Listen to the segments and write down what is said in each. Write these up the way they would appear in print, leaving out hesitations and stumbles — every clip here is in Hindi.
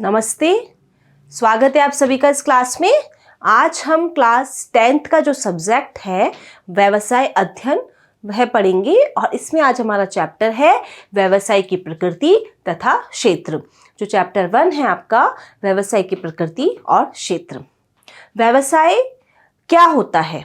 नमस्ते, स्वागत है आप सभी का इस क्लास में। आज हम क्लास 10th का जो सब्जेक्ट है व्यवसाय अध्ययन वह पढ़ेंगे और इसमें आज हमारा चैप्टर है व्यवसाय की प्रकृति तथा क्षेत्र। जो चैप्टर 1 है आपका व्यवसाय की प्रकृति और क्षेत्र। व्यवसाय क्या होता है,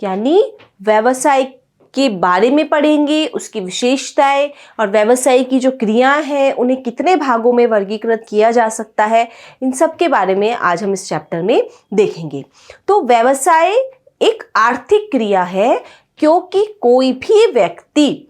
यानी व्यवसाय के बारे में पढ़ेंगे, उसकी विशेषताएं और व्यवसाय की जो क्रियाएं हैं उन्हें कितने भागों में वर्गीकृत किया जा सकता है, इन सब के बारे में आज हम इस चैप्टर में देखेंगे। तो व्यवसाय एक आर्थिक क्रिया है क्योंकि कोई भी व्यक्ति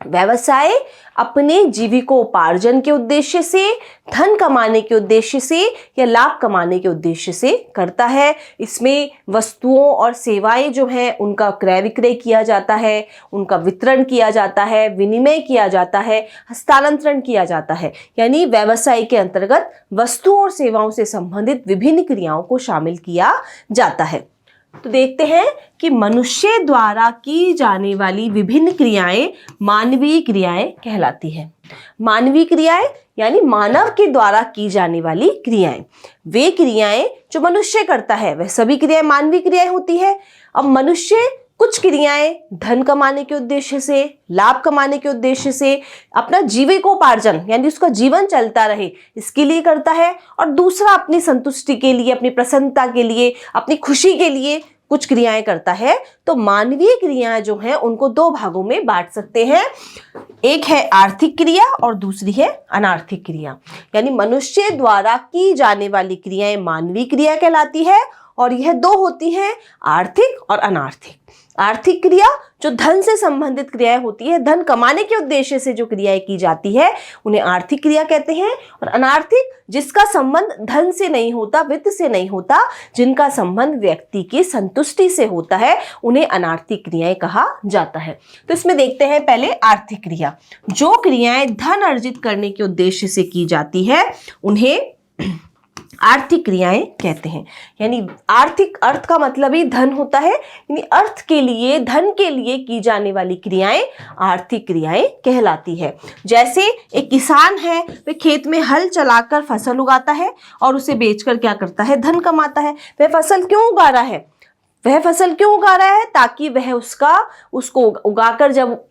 व्यवसाय अपने जीविकोपार्जन के उद्देश्य से, धन कमाने के उद्देश्य से या लाभ कमाने के उद्देश्य से करता है। इसमें वस्तुओं और सेवाएं जो हैं उनका क्रय विक्रय किया जाता है, उनका वितरण किया जाता है, विनिमय किया जाता है, हस्तांतरण किया जाता है। यानी व्यवसाय के अंतर्गत वस्तुओं और सेवाओं से संबंधित विभिन्न क्रियाओं को शामिल किया जाता है। तो देखते हैं कि मनुष्य द्वारा की जाने वाली विभिन्न क्रियाएं मानवीय क्रियाएं कहलाती हैं। मानवीय क्रियाएं यानी मानव के द्वारा की जाने वाली क्रियाएं, वे क्रियाएं जो मनुष्य करता है वह सभी क्रियाएं मानवीय क्रियाएं होती है। अब मनुष्य कुछ क्रियाएं धन कमाने के उद्देश्य से, लाभ कमाने के उद्देश्य से, अपना जीविकोपार्जन यानी उसका जीवन चलता रहे इसके लिए करता है, और दूसरा अपनी संतुष्टि के लिए, अपनी प्रसन्नता के लिए, अपनी खुशी के लिए कुछ क्रियाएं करता है। तो मानवीय क्रियाएं जो हैं उनको दो भागों में बांट सकते हैं, एक है आर्थिक क्रिया और दूसरी है अनार्थिक क्रिया। यानी मनुष्य द्वारा की जाने वाली क्रियाएं मानवीय क्रिया कहलाती है और यह दो होती हैं, आर्थिक और अनार्थिक। आर्थिक क्रिया जो धन से संबंधित क्रियाएं होती है, धन कमाने के उद्देश्य से जो क्रियाएं की जाती है उन्हें आर्थिक क्रिया कहते हैं। और अनार्थिक जिसका संबंध धन से नहीं होता, वित्त से नहीं होता, जिनका संबंध व्यक्ति की संतुष्टि से होता है, उन्हें अनार्थिक क्रियाएं कहा जाता है। तो इसमें देखते हैं पहले आर्थिक क्रिया। जो क्रियाएं धन अर्जित करने के उद्देश्य से की जाती है उन्हें आर्थिक क्रियाएं कहते हैं। यानी आर्थिक, अर्थ का मतलब ही धन होता है, यानी अर्थ के लिए, धन के लिए की जाने वाली क्रियाएं आर्थिक क्रियाएं कहलाती है। जैसे एक किसान है, वह खेत में हल चलाकर फसल उगाता है और उसे बेचकर क्या करता है, धन कमाता है। वह फसल क्यों उगा रहा है, वह फसल क्यों उगा रहा है, ताकि वह उसको उगाकर जब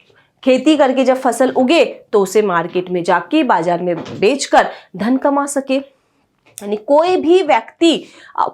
खेती करके जब फसल उगे तो उसे मार्केट में जाके बाजार में बेचकर धन कमा सके। यानी कोई भी व्यक्ति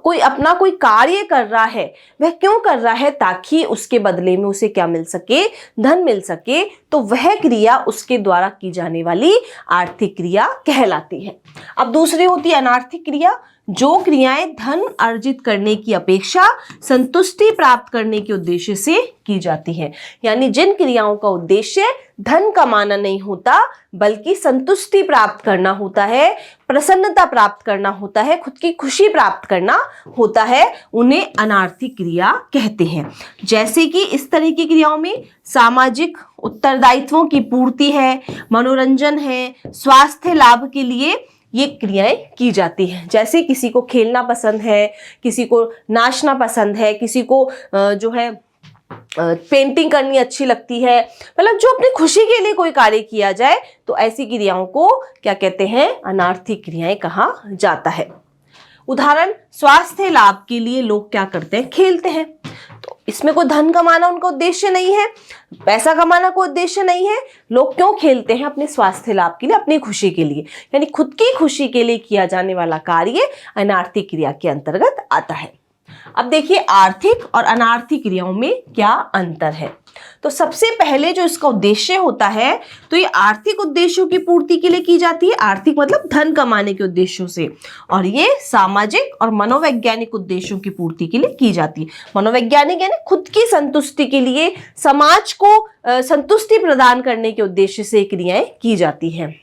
कोई अपना कोई कार्य कर रहा है, वह क्यों कर रहा है, ताकि उसके बदले में उसे क्या मिल सके, धन मिल सके। तो वह क्रिया उसके द्वारा की जाने वाली आर्थिक क्रिया कहलाती है। अब दूसरी होती है अनार्थिक क्रिया। जो क्रियाएं धन अर्जित करने की अपेक्षा संतुष्टि प्राप्त करने के उद्देश्य से की जाती हैं। यानी जिन क्रियाओं का उद्देश्य धन कमाना नहीं होता बल्कि संतुष्टि प्राप्त करना होता है, प्रसन्नता प्राप्त करना होता है, खुद की खुशी प्राप्त करना होता है, उन्हें अनार्थिक क्रिया कहते हैं। जैसे कि इस तरह की क्रियाओं में सामाजिक उत्तरदायित्वों की पूर्ति है, मनोरंजन है, स्वास्थ्य लाभ के लिए ये क्रियाएं की जाती हैं। जैसे किसी को खेलना पसंद है, किसी को नाचना पसंद है, किसी को जो है पेंटिंग करनी अच्छी लगती है, मतलब जो अपनी खुशी के लिए कोई कार्य किया जाए तो ऐसी क्रियाओं को क्या कहते हैं, अनार्थिक क्रियाएं कहा जाता है। उदाहरण, स्वास्थ्य लाभ के लिए लोग क्या करते हैं, खेलते हैं। तो इसमें कोई धन कमाना उनका उद्देश्य नहीं है, पैसा कमाना कोई उद्देश्य नहीं है। लोग क्यों खेलते हैं, अपने स्वास्थ्य लाभ के लिए, अपनी खुशी के लिए। यानी खुद की खुशी के लिए किया जाने वाला कार्य अनार्थिक क्रिया के अंतर्गत आता है। अब देखिए आर्थिक और अनार्थिक क्रियाओं में क्या अंतर है। तो सबसे पहले जो इसका उद्देश्य होता है, तो ये आर्थिक उद्देश्यों की पूर्ति के लिए की जाती है। आर्थिक मतलब धन कमाने के उद्देश्यों से, और ये सामाजिक और मनोवैज्ञानिक उद्देश्यों की पूर्ति के लिए की जाती है। मनोवैज्ञानिक यानी खुद की संतुष्टि के लिए, समाज को संतुष्टि प्रदान करने के उद्देश्य से क्रियाएं की जाती हैं।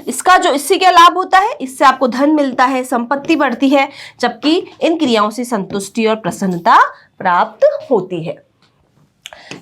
इससे क्या लाभ होता है, इससे आपको धन मिलता है, संपत्ति बढ़ती है, जबकि इन क्रियाओं से संतुष्टि और प्रसन्नता प्राप्त होती है।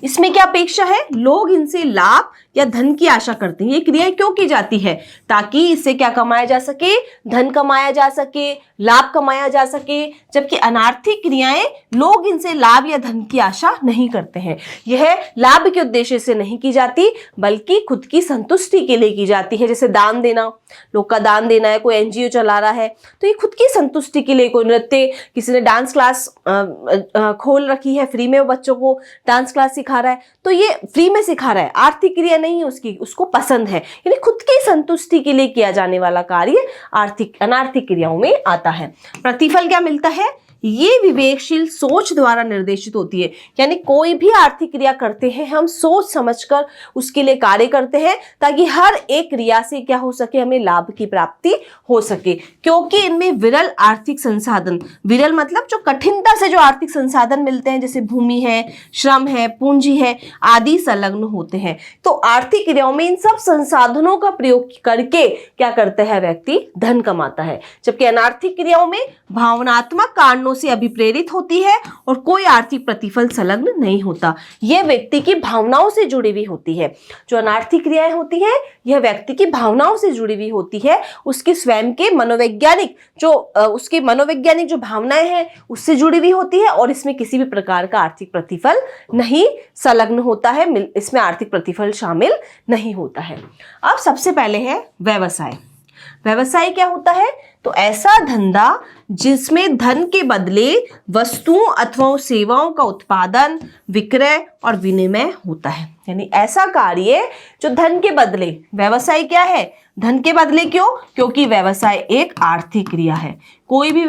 इसमें क्या अपेक्षा है, लोग इनसे लाभ या धन की आशा करते हैं। ये क्रियाएं क्यों की जाती है? ताकि इससे क्या कमाया जा सके? धन कमाया जा सके, लाभ कमाया जा सके। जबकि अनार्थिक क्रियाएं, लोग इनसे लाभ या धन की आशा नहीं करते हैं। यह लाभ के उद्देश्य से नहीं की जाती, बल्कि खुद की संतुष्टि के लिए की जाती है। जैसे दान देना, लोग का दान देना है, कोई एनजीओ चला रहा है तो ये खुद की संतुष्टि के लिए। कोई नृत्य, किसी ने डांस क्लास खोल रखी है, फ्री में वो बच्चों को डांस क्लास सिखा रहा है, तो ये फ्री में सिखा रहा है, आर्थिक क्रिया नहीं है उसकी, उसको पसंद है। यानी खुद की संतुष्टि के लिए किया जाने वाला कार्य अनार्थिक क्रियाओं में आता है। प्रतिफल क्या मिलता है? ये विवेकशील सोच द्वारा निर्देशित होती है। यानी कोई भी आर्थिक क्रिया करते हैं, हम सोच समझकर उसके लिए कार्य करते हैं, ताकि हर एक क्रिया से क्या हो सके, हमें लाभ की प्राप्ति हो सके। क्योंकि इनमें विरल आर्थिक संसाधन, विरल मतलब जो कठिनता से जो आर्थिक संसाधन मिलते हैं, जैसे भूमि है, श्रम है, पूंजी है आदि संलग्न होते हैं। तो आर्थिक क्रियाओं में इन सब संसाधनों का प्रयोग करके क्या करता है व्यक्ति? धन कमाता है। जबकि अनार्थिक क्रियाओं में भावनात्मक कारणों से अभिप्रेरित होती है और कोई आर्थिक प्रतिफल संलग्न नहीं होता। यह व्यक्ति की भावनाओं से जुड़ी हुई होती है। जो अनार्थिक क्रियाएं होती हैं, यह व्यक्ति की भावनाओं से जुड़ी हुई होती है, उसके स्वयं के मनोवैज्ञानिक जो भावनाएं हैं उससे जुड़ी हुई होती है, और इसमें किसी भी प्रकार का आर्थिक प्रतिफल नहीं संलग्न होता है, इसमें आर्थिक प्रतिफल शामिल नहीं होता है। अब सबसे पहले है व्यवसाय। व्यवसाय क्या होता है? तो ऐसा धंधा जिसमें धन के बदले वस्तुओं अथवा सेवाओं का उत्पादन, विक्रय और विनिमय होता है। यानी ऐसा कार्य जो धन के बदले, व्यवसाय क्या है? धन के बदले। क्यों? क्योंकि व्यवसाय एक आर्थिक क्रिया है। कोई भी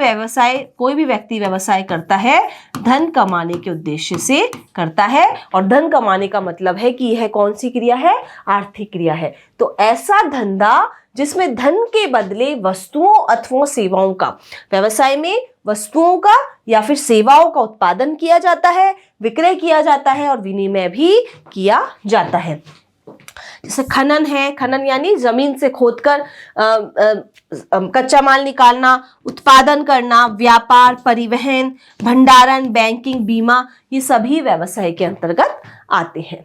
व्यक्ति व्यवसाय करता है धन कमाने के उद्देश्य से करता है, और धन कमाने का मतलब है कि यह कौन सी क्रिया है? आर्थिक क्रिया है। तो ऐसा धंधा जिसमें धन के बदले वस्तुओं अथवा सेवाओं का, व्यवसाय में वस्तुओं का या फिर सेवाओं का उत्पादन किया जाता है, विक्रय किया जाता है और विनिमय भी किया जाता है। जैसे खनन है, खनन यानी जमीन से खोदकर कच्चा माल निकालना, उत्पादन करना, व्यापार, परिवहन, भंडारण, बैंकिंग, बीमा, ये सभी व्यवसाय के अंतर्गत आते हैं।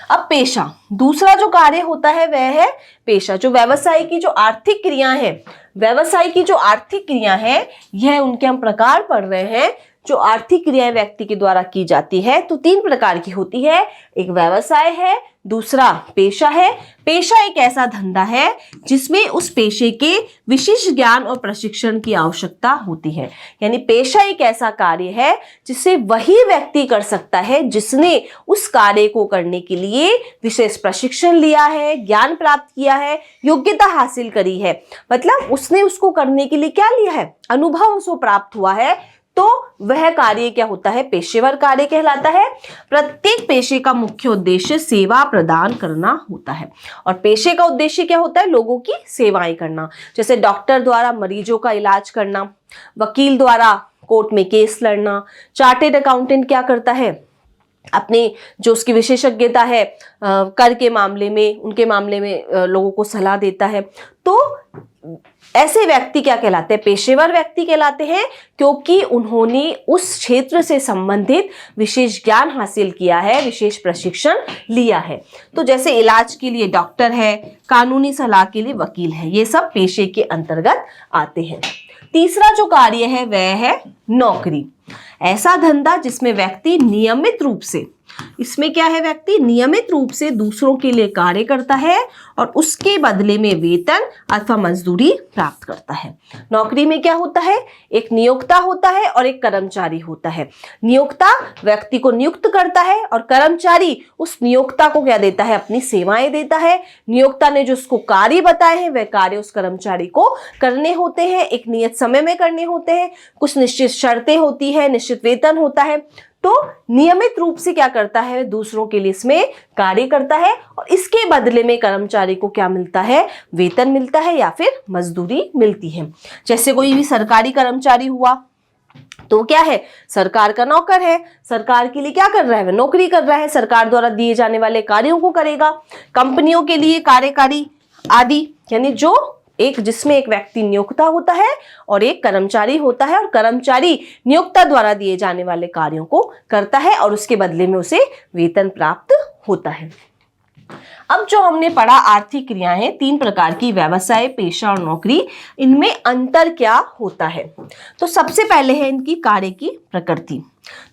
अब पेशा, दूसरा जो कार्य होता है वह है पेशा। जो व्यवसाय की जो आर्थिक क्रिया है, व्यवसाय की जो आर्थिक क्रिया है, यह उनके हम प्रकार पढ़ रहे हैं। जो आर्थिक क्रियाएं व्यक्ति के द्वारा की जाती है तो 3 प्रकार की होती है। एक व्यवसाय है, दूसरा पेशा है। पेशा एक ऐसा धंधा है जिसमें उस पेशे के विशिष्ट ज्ञान और प्रशिक्षण की आवश्यकता होती है। यानी पेशा एक ऐसा कार्य है जिसे वही व्यक्ति कर सकता है जिसने उस कार्य को करने के लिए विशेष प्रशिक्षण लिया है, ज्ञान प्राप्त किया है, योग्यता हासिल करी है। मतलब उसने उसको करने के लिए क्या लिया है? अनुभव उसको प्राप्त हुआ है। तो वह कार्य क्या होता है? पेशेवर कार्य कहलाता है। प्रत्येक पेशे का मुख्य उद्देश्य सेवा प्रदान करना होता है, और पेशे का उद्देश्य क्या होता है? लोगों की सेवाएं करना। जैसे डॉक्टर द्वारा मरीजों का इलाज करना, वकील द्वारा कोर्ट में केस लड़ना, चार्टेड अकाउंटेंट क्या करता है? अपने जो उसकी विशेषज्ञता है कर के मामले में, उनके मामले में लोगों को सलाह देता है। तो ऐसे व्यक्ति क्या कहलाते हैं? पेशेवर व्यक्ति कहलाते हैं, क्योंकि उन्होंने उस क्षेत्र से संबंधित विशेष ज्ञान हासिल किया है, विशेष प्रशिक्षण लिया है। तो जैसे इलाज के लिए डॉक्टर है, कानूनी सलाह के लिए वकील है, ये सब पेशे के अंतर्गत आते हैं। तीसरा जो कार्य है वह है नौकरी। ऐसा धंधा जिसमें व्यक्ति नियमित रूप से, इसमें क्या है? व्यक्ति नियमित रूप से दूसरों के लिए कार्य करता है और उसके बदले में वेतन अथवा मजदूरी प्राप्त करता है। नौकरी में क्या होता है? एक नियोक्ता होता है और एक कर्मचारी होता है। नियोक्ता व्यक्ति को नियुक्त करता है और कर्मचारी उस नियोक्ता को क्या देता है? अपनी सेवाएं देता है। नियोक्ता ने जो उसको कार्य बताए हैं वह कार्य उस कर्मचारी को करने होते हैं, एक नियत समय में करने होते हैं, कुछ निश्चित शर्तें होती है, निश्चित वेतन होता है। तो नियमित रूप से क्या करता है? दूसरों के लिए इसमें कार्य करता है, और इसके बदले में कर्मचारी को क्या मिलता है? वेतन मिलता है या फिर मजदूरी मिलती है। जैसे कोई भी सरकारी कर्मचारी हुआ तो क्या है? सरकार का नौकर है, सरकार के लिए क्या कर रहा है? वह नौकरी कर रहा है, सरकार द्वारा दिए जाने वाले कार्यों को करेगा। कंपनियों के लिए कार्यकारी आदि, यानी जो एक जिसमें एक व्यक्ति नियोक्ता होता है और एक कर्मचारी होता है, और कर्मचारी नियोक्ता द्वारा दिए जाने वाले कार्यों को करता है और उसके बदले में उसे वेतन प्राप्त होता है। अब जो हमने पढ़ा आर्थिक क्रियाएं, 3 प्रकार की, व्यवसाय, पेशा और नौकरी, इनमें अंतर क्या होता है। तो सबसे पहले है इनकी कार्य की प्रकृति।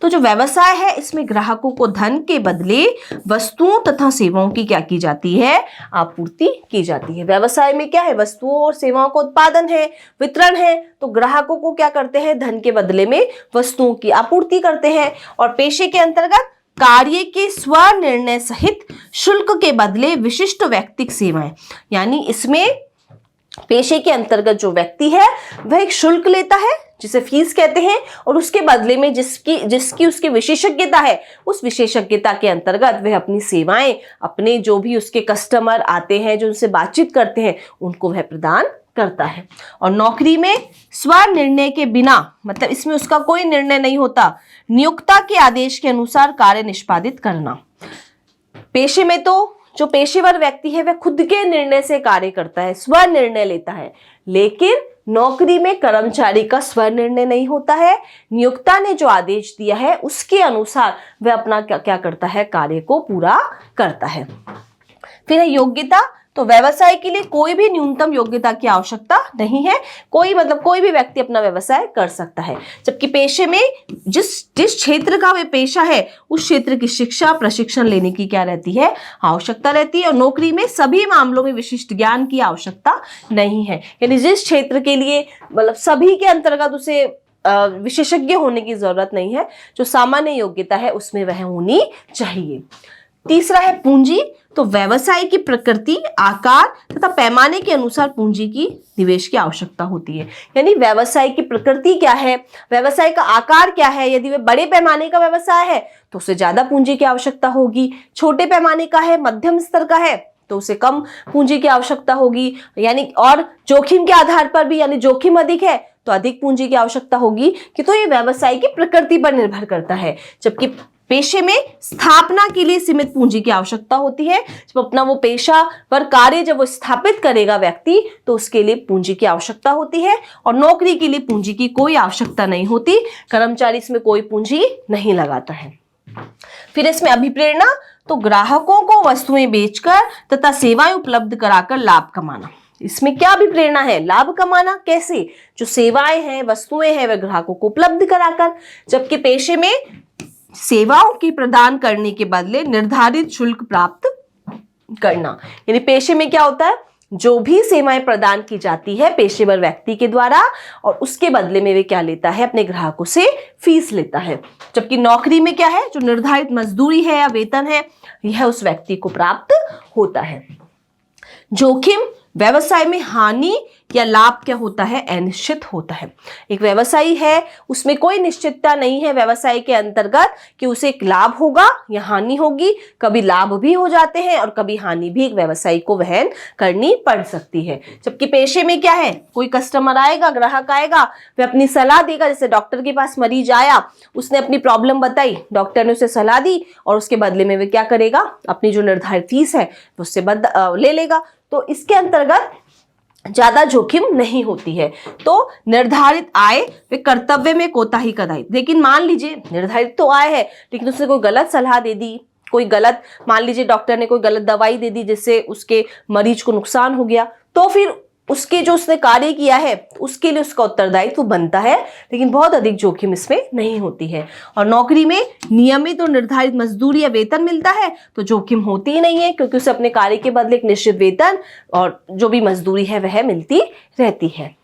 तो जो व्यवसाय है इसमें ग्राहकों को धन के बदले वस्तुओं तथा सेवाओं की क्या की जाती है, आपूर्ति की जाती है। व्यवसाय में क्या है, वस्तुओं और सेवाओं का उत्पादन है, वितरण है, तो ग्राहकों को क्या करते हैं, धन के बदले में वस्तुओं की आपूर्ति करते हैं। और पेशे के अंतर्गत कार्य के स्वनिर्णय सहित शुल्क के बदले विशिष्ट व्यक्तिगत सेवाएं, यानी इसमें पेशे के अंतर्गत जो व्यक्ति है वह एक शुल्क लेता है जिसे फीस कहते हैं, और उसके बदले में जिसकी उसकी विशेषज्ञता है, उस विशेषज्ञता के अंतर्गत वह अपनी सेवाएं अपने जो भी उसके कस्टमर आते हैं, जो उनसे बातचीत करते हैं, उनको वह प्रदान करता है। और नौकरी में स्वनिर्णय के बिना, मतलब इसमें उसका कोई निर्णय नहीं होता, नियोक्ता के आदेश के अनुसार कार्य निष्पादित करना। पेशे में तो जो पेशेवर व्यक्ति है वह खुद के निर्णय से कार्य करता है, स्वनिर्णय लेता है, लेकिन नौकरी में कर्मचारी का स्वनिर्णय नहीं होता है। नियोक्ता ने जो आदेश दिया है उसके अनुसार वह अपना क्या करता है, कार्य को पूरा करता है। फिर है योग्यता। तो व्यवसाय के लिए कोई भी न्यूनतम योग्यता की आवश्यकता नहीं है, कोई भी व्यक्ति अपना व्यवसाय कर सकता है। जबकि पेशे में जिस क्षेत्र का वह पेशा है उस क्षेत्र की शिक्षा प्रशिक्षण लेने की क्या रहती है, आवश्यकता रहती है। और नौकरी में सभी मामलों में विशिष्ट ज्ञान की आवश्यकता नहीं है, यानी जिस क्षेत्र के लिए मतलब सभी के अंतर्गत उसे विशेषज्ञ होने की जरूरत नहीं है, जो सामान्य योग्यता है उसमें वह होनी चाहिए। तीसरा है पूंजी। तो व्यवसाय की प्रकृति, आकार तथा पैमाने के अनुसार पूंजी की निवेश की आवश्यकता होती है। यानी व्यवसाय की प्रकृति क्या है, व्यवसाय का आकार क्या है, यदि वह बड़े पैमाने का व्यवसाय है तो उसे ज्यादा पूंजी की आवश्यकता होगी, छोटे पैमाने का है, मध्यम स्तर का है तो उसे कम पूंजी की आवश्यकता होगी, यानी और जोखिम के आधार पर भी, यानी जोखिम अधिक है तो अधिक पूंजी की आवश्यकता होगी कि तो ये व्यवसाय की प्रकृति पर निर्भर करता है। जबकि पेशे में स्थापना के लिए सीमित पूंजी की आवश्यकता होती है। जब अपना वो पेशा पर कार्य जब वो स्थापित करेगा व्यक्ति तो उसके लिए पूंजी की आवश्यकता होती है, और नौकरी के लिए पूंजी की कोई आवश्यकता नहीं होती, कर्मचारी इसमें कोई पूंजी नहीं लगाता है। फिर इसमें अभिप्रेरणा। तो ग्राहकों को वस्तुएं बेचकर तथा सेवाएं उपलब्ध कराकर लाभ कमाना। इसमें क्या अभिप्रेरणा है, लाभ कमाना। कैसे, जो सेवाएं हैं, वस्तुएं हैं, वह ग्राहकों को उपलब्ध कराकर। जबकि पेशे में सेवाओं की प्रदान करने के बदले निर्धारित शुल्क प्राप्त करना, यानी पेशे में क्या होता है, जो भी सेवाएं प्रदान की जाती है पेशेवर व्यक्ति के द्वारा, और उसके बदले में वे क्या लेता है, अपने ग्राहकों से फीस लेता है। जबकि नौकरी में क्या है, जो निर्धारित मजदूरी है या वेतन है यह उस व्यक्ति को प्राप्त होता है। जोखिम। व्यवसाय में हानि या लाभ क्या होता है, अनिश्चित होता है। एक व्यवसायी है उसमें कोई निश्चितता नहीं है व्यवसाय के अंतर्गत कि उसे एक लाभ होगा या हानि होगी। कभी लाभ भी हो जाते हैं और कभी हानि भी एक व्यवसायी को वहन करनी पड़ सकती है। जबकि पेशे में क्या है, कोई कस्टमर आएगा, ग्राहक आएगा, वह अपनी सलाह देगा। जैसे डॉक्टर के पास मरीज आया, उसने अपनी प्रॉब्लम बताई, डॉक्टर ने उसे सलाह दी और उसके बदले में वह क्या करेगा, अपनी जो निर्धारित फीस है उससे ले लेगा। तो इसके अंतर्गत ज्यादा जोखिम नहीं होती है। तो निर्धारित आय वे कर्तव्य में कोताही का दायित्व। लेकिन मान लीजिए निर्धारित तो आय है लेकिन उसने कोई गलत सलाह दे दी, कोई गलत, मान लीजिए डॉक्टर ने कोई गलत दवाई दे दी जिससे उसके मरीज को नुकसान हो गया, तो फिर उसके जो उसने कार्य किया है उसके लिए उसका उत्तरदायित्व बनता है, लेकिन बहुत अधिक जोखिम इसमें नहीं होती है। और नौकरी में नियमित और निर्धारित मजदूरी या वेतन मिलता है तो जोखिम होती ही नहीं है, क्योंकि उसे अपने कार्य के बदले एक निश्चित वेतन और जो भी मजदूरी है वह मिलती रहती है।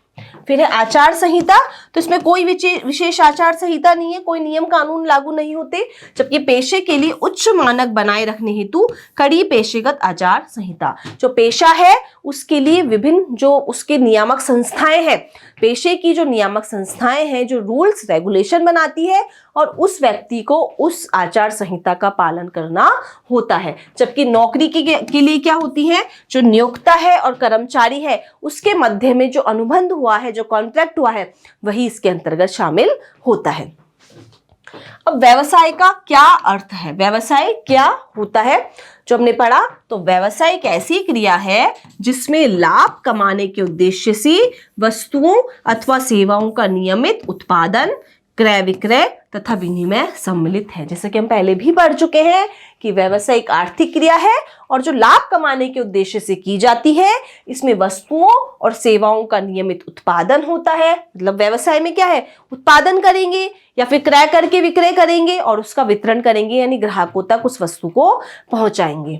फिर है आचार संहिता। तो इसमें कोई विशेष आचार संहिता नहीं है, कोई नियम कानून लागू नहीं होते। जबकि पेशे के लिए उच्च मानक बनाए रखने हेतु कड़ी पेशेगत आचार संहिता। जो पेशा है उसके लिए विभिन्न जो उसके नियामक संस्थाएं हैं, पेशे की जो नियामक संस्थाएं हैं, जो रूल्स रेगुलेशन बनाती है और उस व्यक्ति को उस आचार संहिता का पालन करना होता है। जबकि नौकरी के लिए क्या होती है, जो नियोक्ता है और कर्मचारी है उसके मध्य में जो अनुबंध हुआ है, जो कॉन्ट्रैक्ट हुआ है, वही इसके अंतर्गत शामिल होता है। अब व्यवसाय का क्या अर्थ है, व्यवसाय क्या होता है जो हमने पढ़ा। तो व्यवसाय एक ऐसी क्रिया है जिसमें लाभ कमाने के उद्देश्य से वस्तुओं अथवा सेवाओं का नियमित उत्पादन, क्रय विक्रय तथा विनिमय सम्मिलित है। जैसे कि हम पहले भी पढ़ चुके हैं कि व्यवसाय एक आर्थिक क्रिया है और जो लाभ कमाने के उद्देश्य से की जाती है। इसमें वस्तुओं और सेवाओं का नियमित उत्पादन होता है। मतलब व्यवसाय में क्या है, उत्पादन करेंगे या फिर क्रय करके विक्रय करेंगे और उसका वितरण करेंगे, यानी ग्राहकों तक उस वस्तु को पहुंचाएंगे।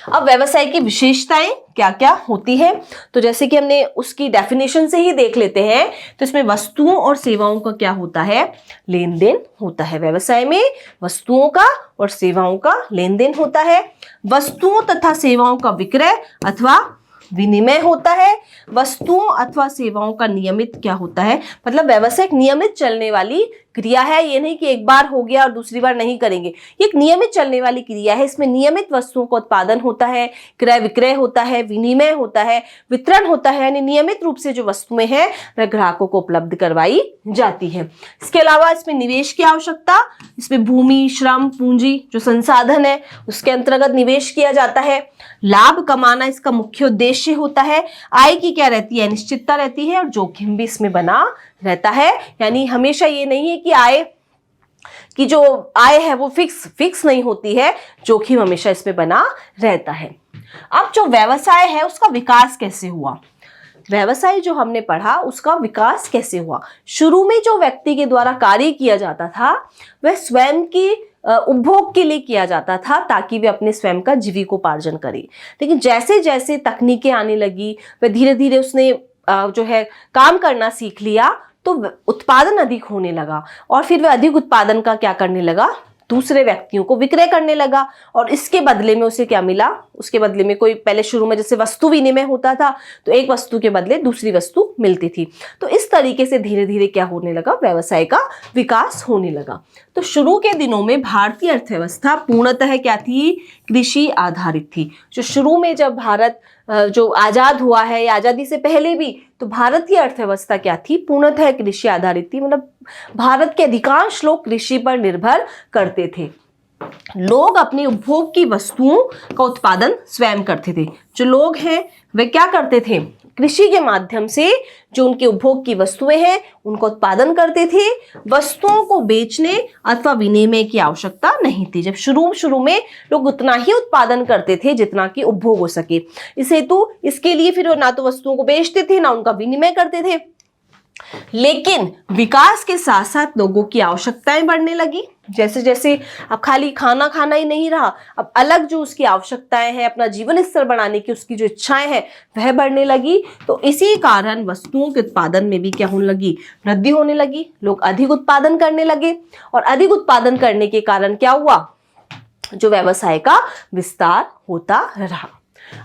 अब व्यवसाय की विशेषताएं क्या क्या होती है, तो जैसे कि हमने उसकी डेफिनेशन से ही देख लेते हैं। तो इसमें वस्तुओं और सेवाओं का क्या होता है, लेन देन होता है। व्यवसाय में वस्तुओं का और सेवाओं का लेन देन होता है। वस्तुओं तथा सेवाओं का विक्रय अथवा विनिमय होता है। वस्तुओं अथवा सेवाओं का नियमित क्या होता है, मतलब व्यवसाय एक नियमित चलने वाली क्रिया है। ये नहीं कि एक बार हो गया और दूसरी बार नहीं करेंगे, ये एक नियमित चलने वाली क्रिया है। इसमें नियमित वस्तुओं का उत्पादन होता है, क्रय विक्रय होता है, विनिमय होता है, वितरण होता है, यानी नियमित रूप से जो वस्तुएं हैं वह ग्राहकों को उपलब्ध करवाई जाती है। इसके अलावा इसमें निवेश की आवश्यकता, इसमें भूमि, श्रम, पूंजी जो संसाधन है उसके अंतर्गत निवेश किया जाता है। लाभ कमाना इसका मुख्य उद्देश्य होता है। आय की क्या रहती है, निश्चितता रहती है और जोखिम भी इसमें बना रहता है। यानी हमेशा ये नहीं है कि आय की जो आय है वो फिक्स नहीं होती है, जोखिम हमेशा इसमें बना रहता है। अब जो व्यवसाय है उसका विकास कैसे हुआ, व्यवसाय जो हमने पढ़ा उसका विकास कैसे हुआ। शुरू में जो व्यक्ति के द्वारा कार्य किया जाता था वह स्वयं की उपभोग के लिए किया जाता था ताकि वे अपने स्वयं का जीविकोपार्जन करे। लेकिन जैसे जैसे तकनीकें आने लगी वह धीरे धीरे उसने जो है काम करना सीख लिया, तो उत्पादन अधिक होने लगा और फिर वह अधिक उत्पादन का क्या करने लगा, दूसरे व्यक्तियों को विक्रय करने लगा। और इसके बदले में उसे क्या मिला, उसके बदले में कोई पहले शुरू में जैसे वस्तु विनिमय होता था तो एक वस्तु के बदले दूसरी वस्तु मिलती थी। तो इस तरीके से धीरे धीरे क्या होने लगा, व्यवसाय का विकास होने लगा। तो शुरू के दिनों में भारतीय अर्थव्यवस्था पूर्णतः क्या थी, कृषि आधारित थी। जो शुरू में जब भारत जो आजाद हुआ है या आजादी से पहले भी, तो भारतीय अर्थव्यवस्था क्या थी, पूर्णतः कृषि आधारित थी। मतलब भारत के अधिकांश लोग कृषि पर निर्भर करते थे। लोग अपने उपभोग की वस्तुओं का उत्पादन स्वयं करते थे। जो लोग हैं वे क्या करते थे, कृषि के माध्यम से जो उनके उपभोग की वस्तुएं हैं उनको उत्पादन करते थे। वस्तुओं को बेचने अथवा विनिमय की आवश्यकता नहीं थी। जब शुरू में लोग उतना ही उत्पादन करते थे जितना कि उपभोग हो सके। इस हेतु इसके लिए फिर ना तो वस्तुओं को बेचते थे ना उनका विनिमय करते थे। लेकिन विकास के साथ साथ लोगों की आवश्यकताएं बढ़ने लगी। जैसे जैसे अब खाली खाना खाना ही नहीं रहा, अब अलग जो उसकी आवश्यकताएं हैं, अपना जीवन स्तर बढ़ाने की उसकी जो इच्छाएं हैं वह बढ़ने लगी। तो इसी कारण वस्तुओं के उत्पादन में भी क्या होने लगी, वृद्धि होने लगी। लोग अधिक उत्पादन करने लगे और अधिक उत्पादन करने के कारण क्या हुआ, जो व्यवसाय का विस्तार होता रहा।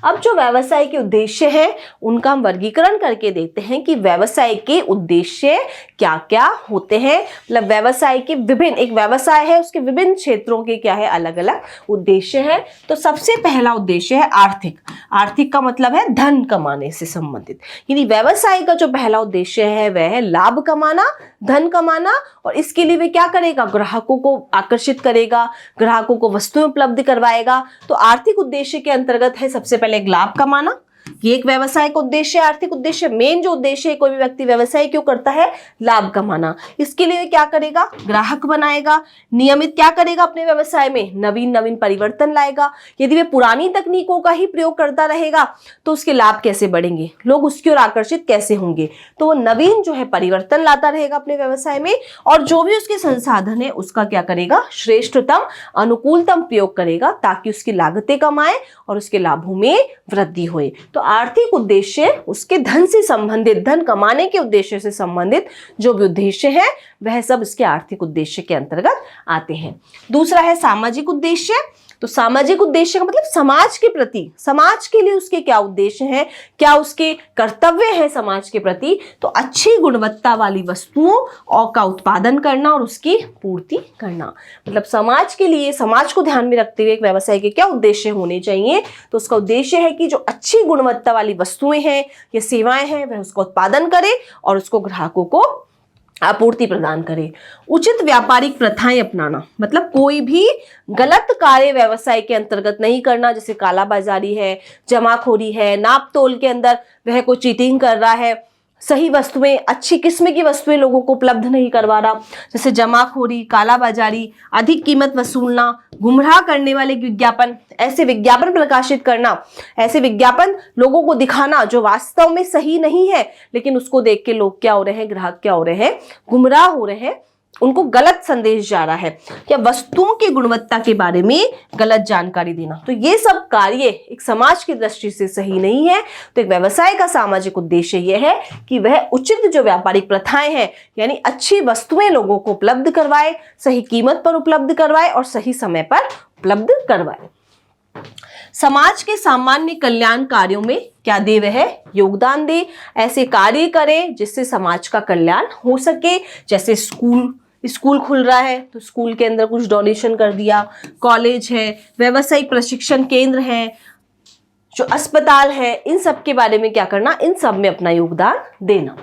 अब जो व्यवसाय के उद्देश्य हैं उनका हम वर्गीकरण करके देखते हैं कि व्यवसाय के उद्देश्य क्या क्या होते हैं। मतलब व्यवसाय के विभिन्न, एक व्यवसाय है उसके विभिन्न क्षेत्रों के क्या है, अलग अलग उद्देश्य है। तो सबसे पहला उद्देश्य है आर्थिक। आर्थिक का मतलब है धन कमाने से संबंधित। यानी व्यवसाय का जो पहला उद्देश्य है वह है लाभ कमाना, धन कमाना। और इसके लिए वे क्या करेगा, ग्राहकों को आकर्षित करेगा, ग्राहकों को वस्तुएं उपलब्ध करवाएगा। तो आर्थिक उद्देश्य के अंतर्गत है सबसे पहले लाभ कमाना। ये एक व्यवसाय का उद्देश्य है। आर्थिक उद्देश्य मेन जो उद्देश्य है, कोई भी व्यक्ति व्यवसाय क्यों करता है, लाभ कमाना। इसके लिए क्या करेगा, ग्राहक बनाएगा, नियमित क्या करेगा, अपने व्यवसाय में नवीन नवीन परिवर्तन लाएगा। यदि वह पुरानी तकनीकों का ही प्रयोग करता रहेगा तो उसके लाभ कैसे बढ़ेंगे, लोग उसकी ओर आकर्षित कैसे होंगे। तो वो नवीन जो है परिवर्तन लाता रहेगा अपने व्यवसाय में और जो भी उसके संसाधन है उसका क्या करेगा, श्रेष्ठतम अनुकूलतम प्रयोग करेगा ताकि उसकी लागतें कम आए और उसके लाभों में वृद्धि होए। तो आर्थिक उद्देश्य उसके धन से संबंधित, धन कमाने के उद्देश्य से संबंधित जो भी उद्देश्य है वह सब इसके आर्थिक उद्देश्य के अंतर्गत आते हैं। दूसरा है सामाजिक उद्देश्य। तो सामाजिक उद्देश्य का मतलब समाज के प्रति, समाज के लिए उसके क्या उद्देश्य हैं, क्या उसके कर्तव्य हैं समाज के प्रति। तो अच्छी गुणवत्ता वाली वस्तुओं और का उत्पादन करना और उसकी पूर्ति करना। मतलब समाज के लिए, समाज को ध्यान में रखते हुए एक व्यवसाय के क्या उद्देश्य होने चाहिए। तो उसका उद्देश्य है कि जो अच्छी गुणवत्ता वाली वस्तुएं हैं या सेवाएं हैं वह उसका उत्पादन करे और उसको ग्राहकों को आपूर्ति प्रदान करे। उचित व्यापारिक प्रथाएं अपनाना, मतलब कोई भी गलत कार्य व्यवसाय के अंतर्गत नहीं करना, जैसे कालाबाजारी है, जमाखोरी है, नाप तोल के अंदर वह कोई चीटिंग कर रहा है, सही वस्तुएं, अच्छी किस्म की वस्तुएं लोगों को उपलब्ध नहीं करवा रहा, जैसे जमाखोरी, कालाबाजारी, अधिक कीमत वसूलना, गुमराह करने वाले विज्ञापन, ऐसे विज्ञापन प्रकाशित करना, ऐसे विज्ञापन लोगों को दिखाना जो वास्तव में सही नहीं है, लेकिन उसको देख के लोग क्या हो रहे हैं, ग्राहक क्या हो रहे हैं, गुमराह हो रहे हैं, उनको गलत संदेश जा रहा है, या वस्तुओं की गुणवत्ता के बारे में गलत जानकारी देना। तो ये सब कार्य एक समाज की दृष्टि से सही नहीं है। तो एक व्यवसाय का सामाजिक उद्देश्य यह है कि वह उचित जो व्यापारिक प्रथाएं हैं, यानी अच्छी वस्तुएं लोगों को उपलब्ध करवाए, सही कीमत पर उपलब्ध करवाए और सही समय पर उपलब्ध करवाए। समाज के सामान्य कल्याण कार्यों में क्या दे, वह योगदान दे, ऐसे कार्य करे जिससे समाज का कल्याण हो सके। जैसे स्कूल खुल रहा है तो स्कूल के अंदर कुछ डोनेशन कर दिया, कॉलेज है, व्यावसायिक प्रशिक्षण केंद्र है, जो अस्पताल है, इन सब के बारे में क्या करना, इन सब में अपना योगदान देना।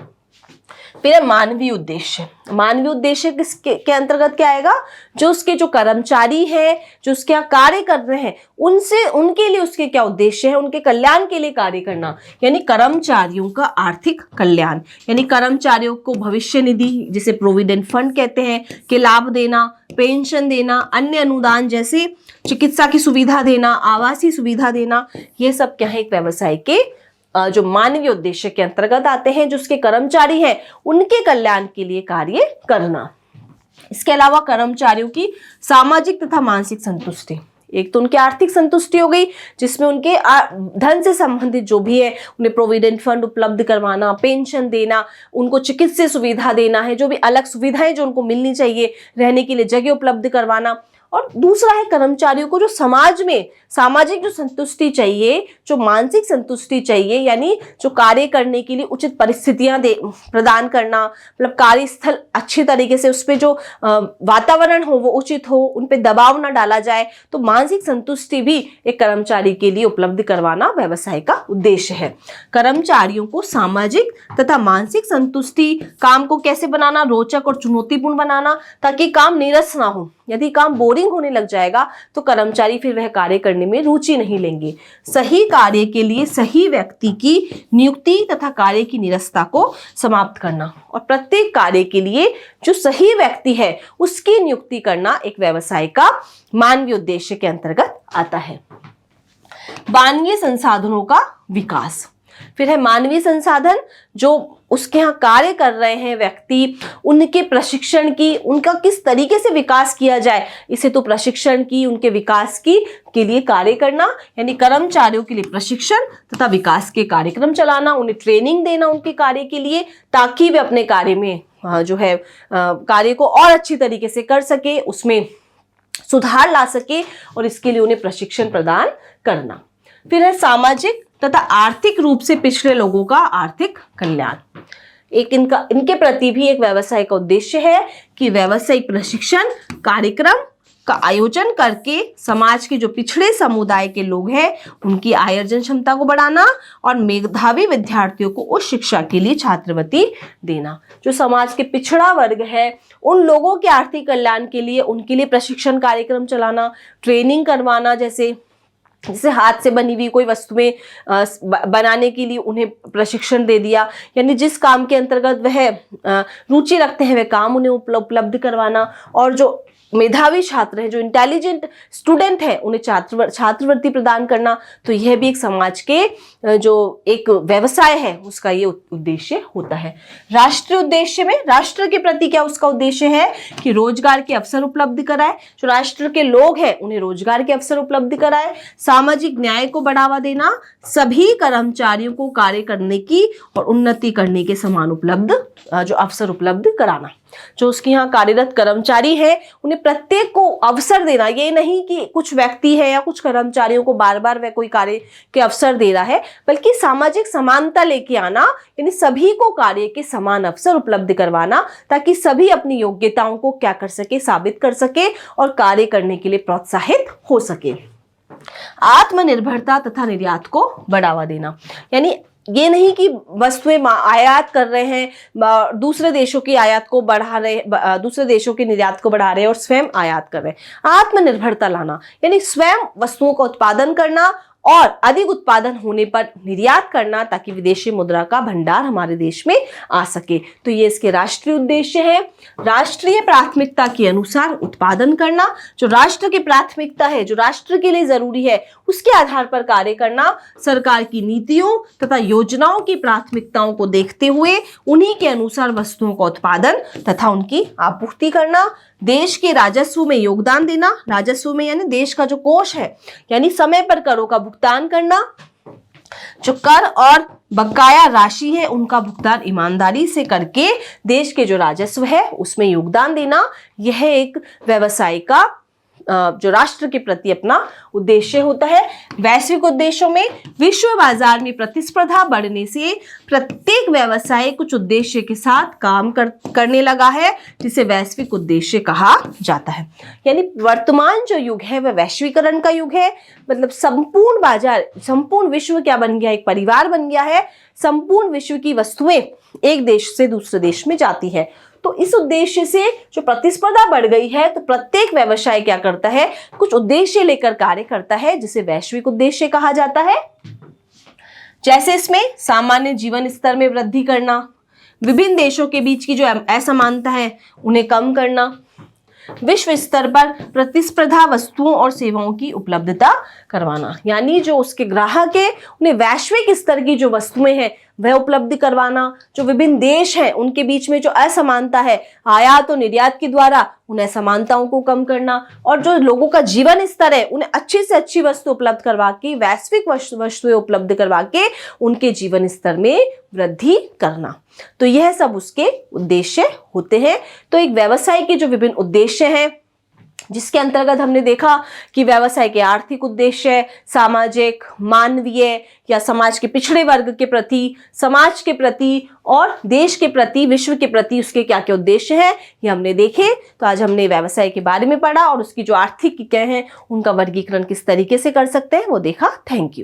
फिर है मानवीय उद्देश्य। मानवीय उद्देश्य के अंतर्गत क्या आएगा, जो उसके जो कर्मचारी हैं, जो उसके यहाँ कार्य कर रहे हैं, उनके लिए उसके क्या उद्देश्य है, उनके कल्याण के लिए कार्य करना, यानी कर्मचारियों का आर्थिक कल्याण, यानी कर्मचारियों को भविष्य निधि जिसे प्रोविडेंट फंड कहते हैं के लाभ देना, पेंशन देना, अन्य अनुदान जैसे चिकित्सा की सुविधा देना, आवासीय सुविधा देना, ये सब क्या है, एक व्यवसाय के जो मानवीय उद्देश्य के अंतर्गत आते हैं। जो उसके कर्मचारी हैं उनके कल्याण के लिए कार्य करना। इसके अलावा कर्मचारियों की सामाजिक तथा मानसिक संतुष्टि, एक तो उनकी आर्थिक संतुष्टि हो गई जिसमें उनके धन से संबंधित जो भी है उन्हें प्रोविडेंट फंड उपलब्ध करवाना, पेंशन देना, उनको चिकित्सीय सुविधा देना है, जो भी अलग सुविधाएं जो उनको मिलनी चाहिए, रहने के लिए जगह उपलब्ध करवाना। और दूसरा है कर्मचारियों को जो समाज में सामाजिक जो संतुष्टि चाहिए, जो मानसिक संतुष्टि चाहिए, यानी जो कार्य करने के लिए उचित परिस्थितियां प्रदान करना, मतलब कार्यस्थल अच्छी तरीके से उस पर जो वातावरण हो वो उचित हो, उन पे दबाव ना डाला जाए। तो मानसिक संतुष्टि भी एक कर्मचारी के लिए उपलब्ध करवाना व्यवसाय का उद्देश्य है। कर्मचारियों को सामाजिक तथा मानसिक संतुष्टि, काम को कैसे बनाना, रोचक और चुनौतीपूर्ण बनाना, ताकि काम नीरस ना हो। यदि काम बोरिंग होने लग जाएगा तो कर्मचारी फिर वह कार्य करने में रुचि नहीं लेंगे। सही कार्य के लिए सही व्यक्ति की नियुक्ति तथा कार्य की निरस्ता को समाप्त करना, और प्रत्येक कार्य के लिए जो सही व्यक्ति है उसकी नियुक्ति करना एक व्यवसाय का मानवीय उद्देश्य के अंतर्गत आता है। मानवीय संसाधनों का विकास। फिर है मानवीय संसाधन, जो उसके यहाँ कार्य कर रहे हैं व्यक्ति, उनके प्रशिक्षण की, उनका किस तरीके से विकास किया जाए, इसे तो प्रशिक्षण की, उनके विकास की के लिए कार्य करना, यानी कर्मचारियों के लिए प्रशिक्षण तथा विकास के कार्यक्रम चलाना, उन्हें ट्रेनिंग देना उनके कार्य के लिए, ताकि वे अपने कार्य में जो है कार्य को और अच्छी तरीके से कर सके, उसमें सुधार ला सके, और इसके लिए उन्हें प्रशिक्षण प्रदान करना। फिर है सामाजिक तथा आर्थिक रूप से पिछड़े लोगों का आर्थिक कल्याण। एक इनके प्रति भी एक व्यवसाय का उद्देश्य है कि व्यावसायिक प्रशिक्षण कार्यक्रम का आयोजन करके समाज के जो पिछड़े समुदाय के लोग हैं उनकी आय अर्जन क्षमता को बढ़ाना, और मेधावी विद्यार्थियों को उच्च शिक्षा के लिए छात्रवृत्ति देना। जो समाज के पिछड़ा वर्ग है उन लोगों के आर्थिक कल्याण के लिए उनके लिए प्रशिक्षण कार्यक्रम चलाना, ट्रेनिंग करवाना, जैसे हाथ से बनी हुई कोई वस्तुएं बनाने के लिए उन्हें प्रशिक्षण दे दिया, यानी जिस काम के अंतर्गत वह रुचि रखते हैं वह काम उन्हें उपलब्ध करवाना। और जो मेधावी छात्र हैं, जो इंटेलिजेंट स्टूडेंट हैं, उन्हें छात्रवृत्ति प्रदान करना। तो यह भी एक समाज के जो एक व्यवसाय है उसका ये उद्देश्य होता है। राष्ट्रीय उद्देश्य में राष्ट्र के प्रति क्या उसका उद्देश्य है कि रोजगार के अवसर उपलब्ध कराए, जो राष्ट्र के लोग हैं उन्हें रोजगार के अवसर उपलब्ध कराए, सामाजिक न्याय को बढ़ावा देना, सभी कर्मचारियों को कार्य करने की और उन्नति करने के समान उपलब्ध जो अवसर उपलब्ध कराना। जो उसके यहाँ कार्यरत कर्मचारी है उन्हें प्रत्येक को अवसर देना, ये नहीं कि कुछ व्यक्ति है या कुछ कर्मचारियों को बार बार वह कोई कार्य के अवसर दे रहा है, बल्कि सामाजिक समानता लेके आना, यानी सभी को कार्य के समान अवसर उपलब्ध करवाना, ताकि सभी अपनी योग्यताओं को क्या कर सके, साबित कर सके और कार्य करने के लिए प्रोत्साहित हो सके। आत्मनिर्भरता तथा निर्यात को बढ़ावा देना, यानी ये नहीं कि वस्तुएं आयात कर रहे हैं, दूसरे देशों की आयात को बढ़ा रहे, दूसरे देशों के निर्यात को बढ़ा रहे हैं और स्वयं आयात कर रहे हैं। आत्मनिर्भरता लाना यानी स्वयं वस्तुओं का उत्पादन करना और अधिक उत्पादन होने पर निर्यात करना ताकि विदेशी मुद्रा का भंडार हमारे देश में आ सके। तो ये इसके राष्ट्रीय उद्देश्य है। राष्ट्रीय प्राथमिकता के अनुसार उत्पादन करना, जो राष्ट्र की प्राथमिकता है, जो राष्ट्र के लिए जरूरी है, उसके आधार पर कार्य करना, सरकार की नीतियों तथा योजनाओं की प्राथमिकताओं को देखते हुए उन्हीं के अनुसार वस्तुओं का उत्पादन तथा उनकी आपूर्ति करना, देश के राजस्व में योगदान देना, राजस्व में यानी देश का जो कोष है, यानी समय पर करों का भुगतान करना, जो कर और बकाया राशि है उनका भुगतान ईमानदारी से करके देश के जो राजस्व है उसमें योगदान देना, यह एक व्यवसाय का जो राष्ट्र के प्रति अपना उद्देश्य होता है। वैश्विक उद्देश्यों में विश्व बाजार में प्रतिस्पर्धा बढ़ने से प्रत्येक व्यवसाय कुछ उद्देश्य के साथ काम करने लगा है, जिसे वैश्विक उद्देश्य कहा जाता है। यानी वर्तमान जो युग है वह वैश्वीकरण का युग है। मतलब संपूर्ण बाजार, संपूर्ण विश्व क्या बन गया, एक परिवार बन गया है। संपूर्ण विश्व की वस्तुएं एक देश से दूसरे देश में जाती है। तो इस उद्देश्य से जो प्रतिस्पर्धा बढ़ गई है, तो प्रत्येक व्यवसाय क्या करता है, कुछ उद्देश्य लेकर कार्य करता है, जिसे वैश्विक उद्देश्य कहा जाता है। जैसे इसमें सामान्य जीवन स्तर में वृद्धि करना, विभिन्न देशों के बीच की जो असमानता है उन्हें कम करना, विश्व स्तर पर प्रतिस्पर्धा वस्तुओं और सेवाओं की उपलब्धता करवाना, यानी जो उसके ग्राहक है उन्हें वैश्विक स्तर की जो वस्तुएं हैं वह उपलब्ध करवाना, जो विभिन्न देश हैं उनके बीच में जो असमानता है आयात और निर्यात के द्वारा उन असमानताओं को कम करना, और जो लोगों का जीवन स्तर है उन्हें अच्छी से अच्छी वस्तु उपलब्ध करवा के, वैश्विक वस्तुएं उपलब्ध करवा के उनके जीवन स्तर में वृद्धि करना। तो यह सब उसके उद्देश्य होते हैं। तो एक व्यवसाय के जो विभिन्न उद्देश्य हैं, जिसके अंतर्गत हमने देखा कि व्यवसाय के आर्थिक उद्देश्य, सामाजिक, मानवीय या समाज के पिछड़े वर्ग के प्रति, समाज के प्रति और देश के प्रति, विश्व के प्रति उसके क्या क्या उद्देश्य हैं, ये हमने देखे। तो आज हमने व्यवसाय के बारे में पढ़ा और उसकी जो आर्थिक इकाई हैं उनका वर्गीकरण किस तरीके से कर सकते हैं वो देखा। Thank you.